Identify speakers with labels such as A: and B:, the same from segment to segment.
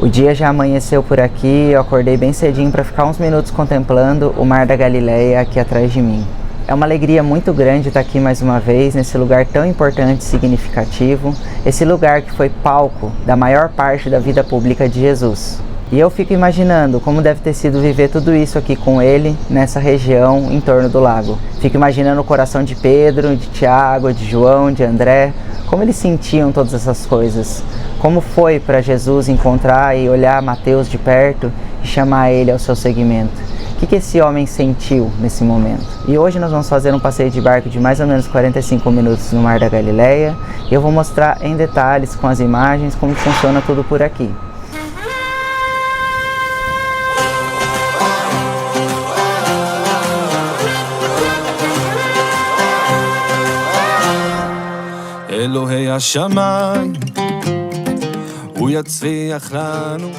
A: O dia já amanheceu por aqui e eu acordei bem cedinho para ficar uns minutos contemplando o Mar da Galileia aqui atrás de mim. É uma alegria muito grande estar aqui mais uma vez, nesse lugar tão importante e significativo, esse lugar que foi palco da maior parte da vida pública de Jesus. E eu fico imaginando como deve ter sido viver tudo isso aqui com ele, nessa região em torno do lago. Fico imaginando o coração de Pedro, de Tiago, de João, de André, como eles sentiam todas essas coisas. Como foi para Jesus encontrar e olhar Mateus de perto e chamar ele ao seu seguimento? O que esse homem sentiu nesse momento? E hoje nós vamos fazer um passeio de barco de mais ou menos 45 minutos no Mar da Galileia e eu vou mostrar em detalhes com as imagens como funciona tudo por aqui.
B: אלוהי השמיים, הוא יצליח לנו.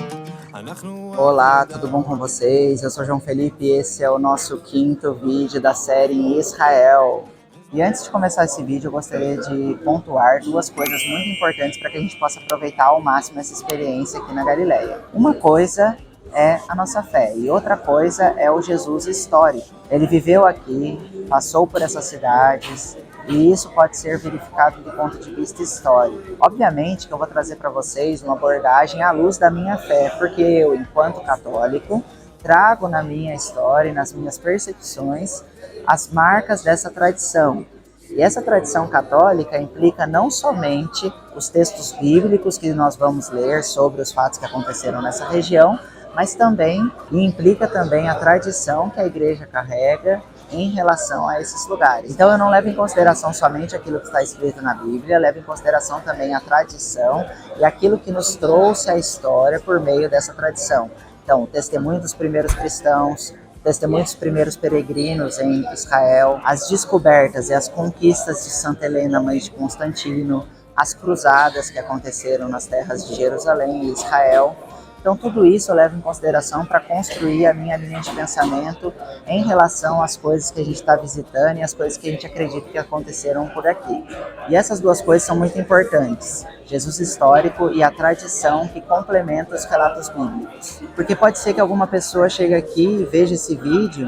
A: Olá, tudo bom com vocês? Eu sou João Felipe e esse é o nosso 5º vídeo da série em Israel. E antes de começar esse vídeo, eu gostaria de pontuar duas coisas muito importantes para que a gente possa aproveitar ao máximo essa experiência aqui na Galileia. Uma coisa é a nossa fé e outra coisa é o Jesus histórico. Ele viveu aqui, passou por essas cidades, e isso pode ser verificado do ponto de vista histórico. Obviamente que eu vou trazer para vocês uma abordagem à luz da minha fé, porque eu, enquanto católico, trago na minha história e nas minhas percepções as marcas dessa tradição. E essa tradição católica implica não somente os textos bíblicos que nós vamos ler sobre os fatos que aconteceram nessa região, mas também implica também a tradição que a igreja carrega em relação a esses lugares. Então eu não levo em consideração somente aquilo que está escrito na Bíblia, levo em consideração também a tradição e aquilo que nos trouxe a história por meio dessa tradição. Então, o testemunho dos primeiros cristãos, o testemunho dos primeiros peregrinos em Israel, as descobertas e as conquistas de Santa Helena, mãe de Constantino, as cruzadas que aconteceram nas terras de Jerusalém e Israel. Então tudo isso eu levo em consideração para construir a minha linha de pensamento em relação às coisas que a gente está visitando e às coisas que a gente acredita que aconteceram por aqui. E essas duas coisas são muito importantes, Jesus histórico e a tradição que complementa os relatos bíblicos. Porque pode ser que alguma pessoa chegue aqui e veja esse vídeo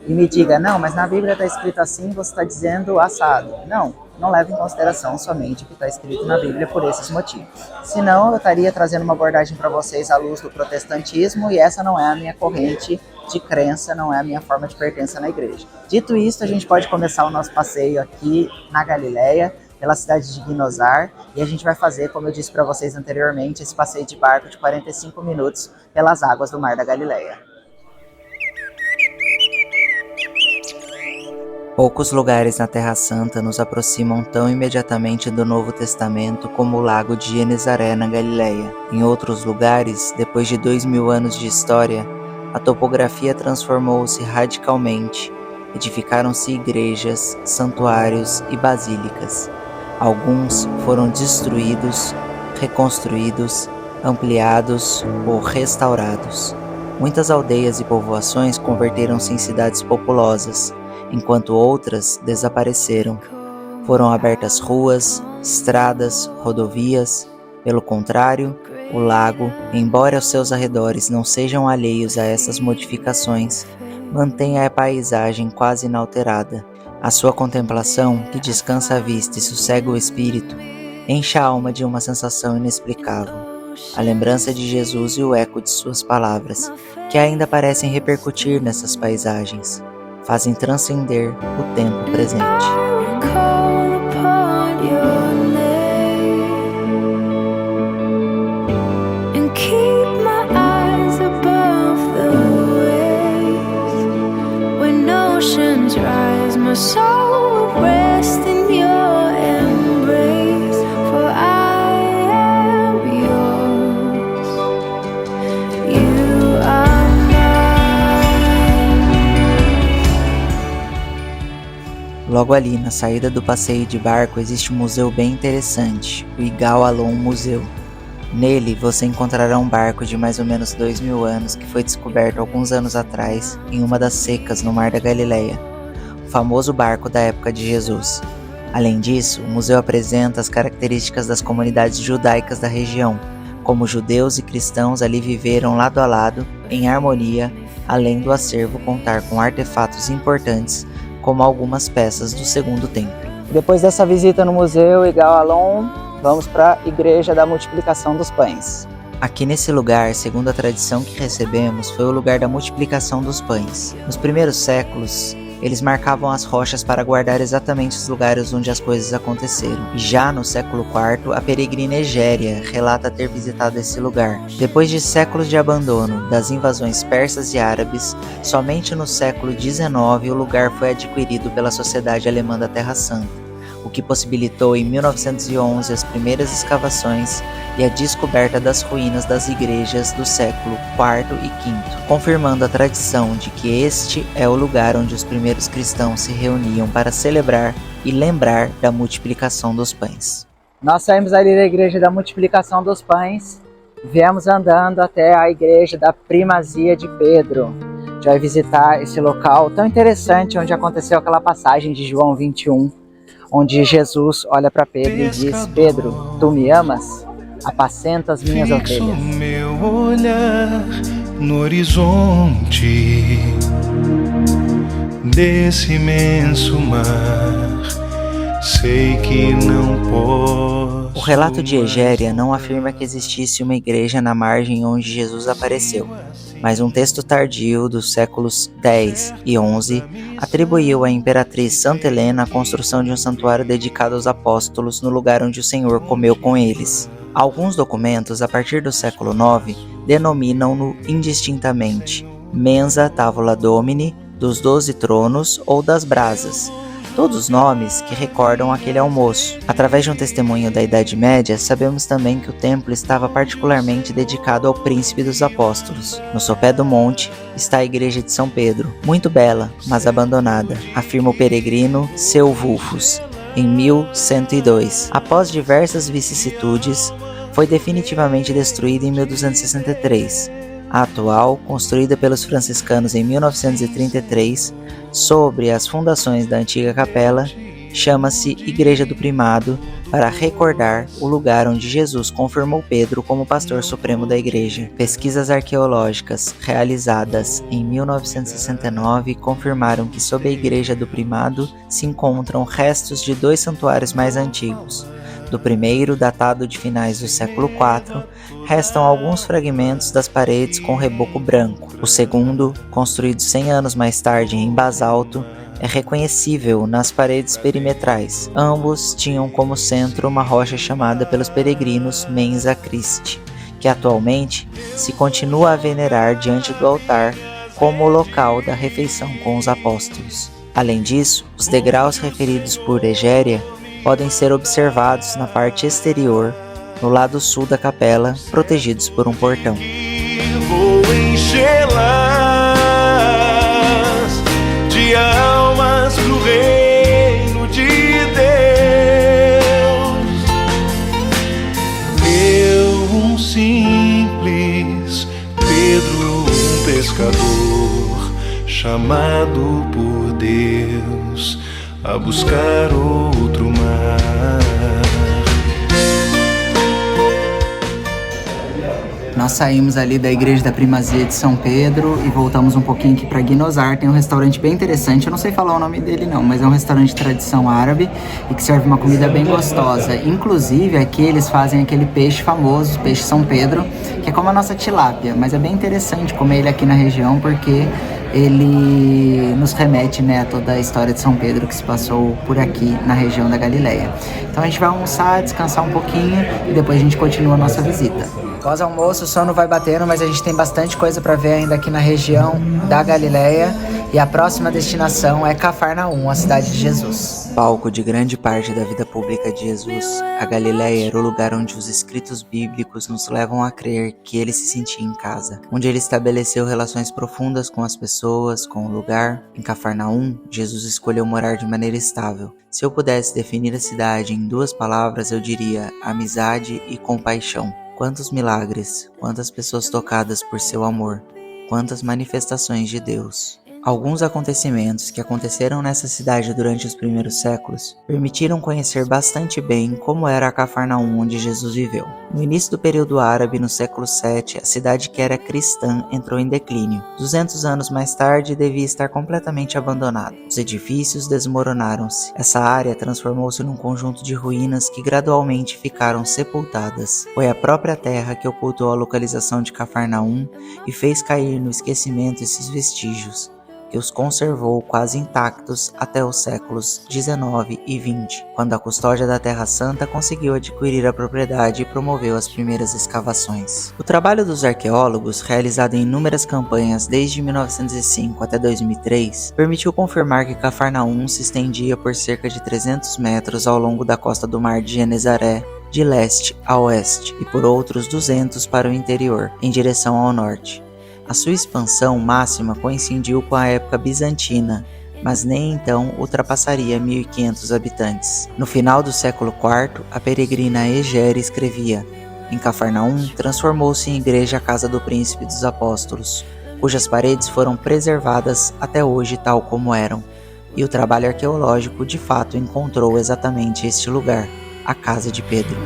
A: e me diga, não, mas na Bíblia está escrito assim, você está dizendo assado. Não levo em consideração somente o que está escrito na Bíblia por esses motivos. Senão eu estaria trazendo uma abordagem para vocês à luz do protestantismo e essa não é a minha corrente de crença, não é a minha forma de pertença na igreja. Dito isso, a gente pode começar o nosso passeio aqui na Galileia, pela cidade de Guinosar, e a gente vai fazer, como eu disse para vocês anteriormente, esse passeio de barco de 45 minutos pelas águas do Mar da Galileia. Poucos lugares na Terra Santa nos aproximam tão imediatamente do Novo Testamento como o lago de Genezaré na Galileia. Em outros lugares, depois de 2000 anos de história, a topografia transformou-se radicalmente. Edificaram-se igrejas, santuários e basílicas. Alguns foram destruídos, reconstruídos, ampliados ou restaurados. Muitas aldeias e povoações converteram-se em cidades populosas, enquanto outras desapareceram. Foram abertas ruas, estradas, rodovias. Pelo contrário, o lago, embora os seus arredores não sejam alheios a essas modificações, mantém a paisagem quase inalterada. A sua contemplação, que descansa a vista e sossega o espírito, enche a alma de uma sensação inexplicável. A lembrança de Jesus e o eco de suas palavras, que ainda parecem repercutir nessas paisagens, fazem transcender o tempo presente. Logo ali, na saída do passeio de barco, existe um museu bem interessante, o Igal Alon Museu. Nele, você encontrará um barco de mais ou menos 2000 anos que foi descoberto alguns anos atrás em uma das secas no Mar da Galileia, o famoso barco da época de Jesus. Além disso, o museu apresenta as características das comunidades judaicas da região, Como judeus e cristãos ali viveram lado a lado, em harmonia, além do acervo contar com artefatos importantes, como algumas peças do Segundo Templo. Depois dessa visita no Museu Igal Alon, vamos para a Igreja da Multiplicação dos Pães. Aqui nesse lugar, segundo a tradição que recebemos, foi o lugar da multiplicação dos pães. Nos primeiros séculos, eles marcavam as rochas para guardar exatamente os lugares onde as coisas aconteceram. E já no século IV, a peregrina Egéria relata ter visitado esse lugar. Depois de séculos de abandono das invasões persas e árabes, somente no século XIX o lugar foi adquirido pela Sociedade Alemã da Terra Santa, o que possibilitou em 1911 as primeiras escavações e a descoberta das ruínas das igrejas do século IV e V, confirmando a tradição de que este é o lugar onde os primeiros cristãos se reuniam para celebrar e lembrar da multiplicação dos pães. Nós saímos ali da Igreja da Multiplicação dos Pães, viemos andando até a Igreja da Primazia de Pedro. A gente vai visitar esse local tão interessante onde aconteceu aquela passagem de João 21, onde Jesus olha para Pedro e diz: Pedro, tu me amas? Apacenta as minhas ovelhas.
B: Meu olhar no horizonte desse imenso mar, sei que não posso.
A: O relato de Egéria não afirma que existisse uma igreja na margem onde Jesus apareceu, mas um texto tardio dos séculos X e XI atribuiu à imperatriz Santa Helena a construção de um santuário dedicado aos apóstolos no lugar onde o Senhor comeu com eles. Alguns documentos, a partir do século IX, denominam-no indistintamente Mensa Tavola Domini, dos 12 tronos ou das brasas, todos nomes que recordam aquele almoço. Através de um testemunho da Idade Média, sabemos também que o templo estava particularmente dedicado ao príncipe dos apóstolos. No sopé do monte está a igreja de São Pedro, muito bela, mas abandonada, afirma o peregrino Seu Vulfus, em 1102. Após diversas vicissitudes, foi definitivamente destruída em 1263. A atual, construída pelos franciscanos em 1933, sobre as fundações da antiga capela, chama-se Igreja do Primado, para recordar o lugar onde Jesus confirmou Pedro como pastor supremo da igreja. Pesquisas arqueológicas realizadas em 1969 confirmaram que sob a Igreja do Primado se encontram restos de 2 santuários mais antigos. Do primeiro, datado de finais do século IV, restam alguns fragmentos das paredes com reboco branco. O segundo, construído 100 anos mais tarde em basalto, é reconhecível nas paredes perimetrais. Ambos tinham como centro uma rocha chamada pelos peregrinos Mensa Christi, que atualmente se continua a venerar diante do altar como o local da refeição com os apóstolos. Além disso, os degraus referidos por Egéria podem ser observados na parte exterior, no lado sul da capela, protegidos por um portão.
B: Vou enchê-las de almas pro reino de Deus. Eu, um simples Pedro, um pescador, chamado por Deus a buscar outro mar.
A: Nós saímos ali da Igreja da Primazia de São Pedro e voltamos um pouquinho aqui para Guinosar. Tem um restaurante bem interessante, eu não sei falar o nome dele não, mas é um restaurante de tradição árabe e que serve uma comida bem gostosa. Inclusive aqui eles fazem aquele peixe famoso, peixe São Pedro, que é como a nossa tilápia, mas é bem interessante comer ele aqui na região porque ele nos remete, né, a toda a história de São Pedro que se passou por aqui na região da Galileia. Então a gente vai almoçar, descansar um pouquinho e depois a gente continua a nossa visita. Pós-almoço, o sono vai batendo, mas a gente tem bastante coisa para ver ainda aqui na região da Galileia e a próxima destinação é Cafarnaum, a cidade de Jesus. Palco de grande parte da vida pública de Jesus, a Galileia era o lugar onde os escritos bíblicos nos levam a crer que ele se sentia em casa, onde ele estabeleceu relações profundas com as pessoas, com o lugar. Em Cafarnaum, Jesus escolheu morar de maneira estável. Se eu pudesse definir a cidade em 2 palavras, eu diria amizade e compaixão. Quantos milagres, quantas pessoas tocadas por seu amor, quantas manifestações de Deus. Alguns acontecimentos que aconteceram nessa cidade durante os primeiros séculos permitiram conhecer bastante bem como era a Cafarnaum onde Jesus viveu. No início do período árabe, no século VII, a cidade que era cristã entrou em declínio. 200 anos mais tarde, devia estar completamente abandonada. Os edifícios desmoronaram-se. Essa área transformou-se num conjunto de ruínas que gradualmente ficaram sepultadas. Foi a própria terra que ocultou a localização de Cafarnaum e fez cair no esquecimento esses vestígios, que os conservou quase intactos até os séculos XIX e XX, quando a custódia da Terra Santa conseguiu adquirir a propriedade e promoveu as primeiras escavações. O trabalho dos arqueólogos, realizado em inúmeras campanhas desde 1905 até 2003, permitiu confirmar que Cafarnaum se estendia por cerca de 300 metros ao longo da costa do Mar de Genezaré, de leste a oeste, e por outros 200 para o interior, em direção ao norte. A sua expansão máxima coincidiu com a época bizantina, mas nem então ultrapassaria 1.500 habitantes. No final do século IV, a peregrina Egere escrevia: em Cafarnaum, transformou-se em igreja a casa do príncipe dos apóstolos, cujas paredes foram preservadas até hoje tal como eram, e o trabalho arqueológico de fato encontrou exatamente este lugar, a casa de Pedro.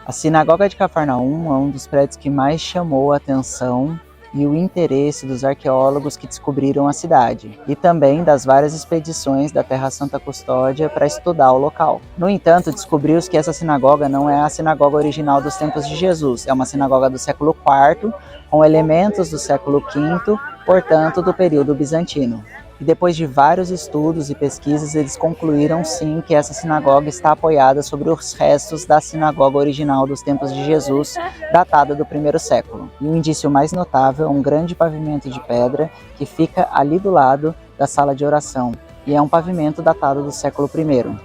A: A Sinagoga de Cafarnaum é um dos prédios que mais chamou a atenção e o interesse dos arqueólogos que descobriram a cidade, e também das várias expedições da Terra Santa Custódia para estudar o local. No entanto, descobriu-se que essa sinagoga não é a sinagoga original dos tempos de Jesus, é uma sinagoga do século IV, com elementos do século V, portanto do período bizantino. E depois de vários estudos e pesquisas, eles concluíram sim que essa sinagoga está apoiada sobre os restos da sinagoga original dos tempos de Jesus, datada do primeiro século. E o indício mais notável é um grande pavimento de pedra que fica ali do lado da sala de oração, e é um pavimento datado do século I.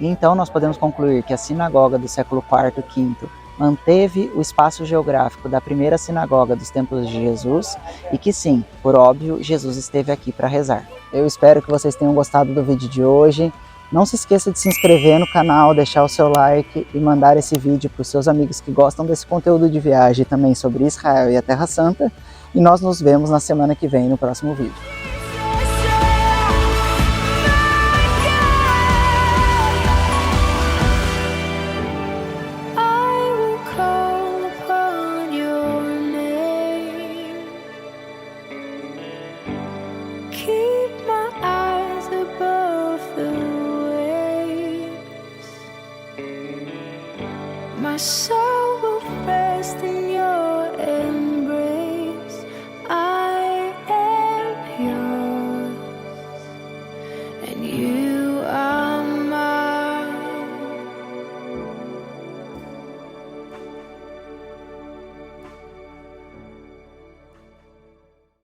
A: E então nós podemos concluir que a sinagoga do século IV e V manteve o espaço geográfico da primeira sinagoga dos tempos de Jesus e que sim, por óbvio, Jesus esteve aqui para rezar. Eu espero que vocês tenham gostado do vídeo de hoje. Não se esqueça de se inscrever no canal, deixar o seu like e mandar esse vídeo para os seus amigos que gostam desse conteúdo de viagem também sobre Israel e a Terra Santa. E nós nos vemos na semana que vem no próximo vídeo.
C: My soul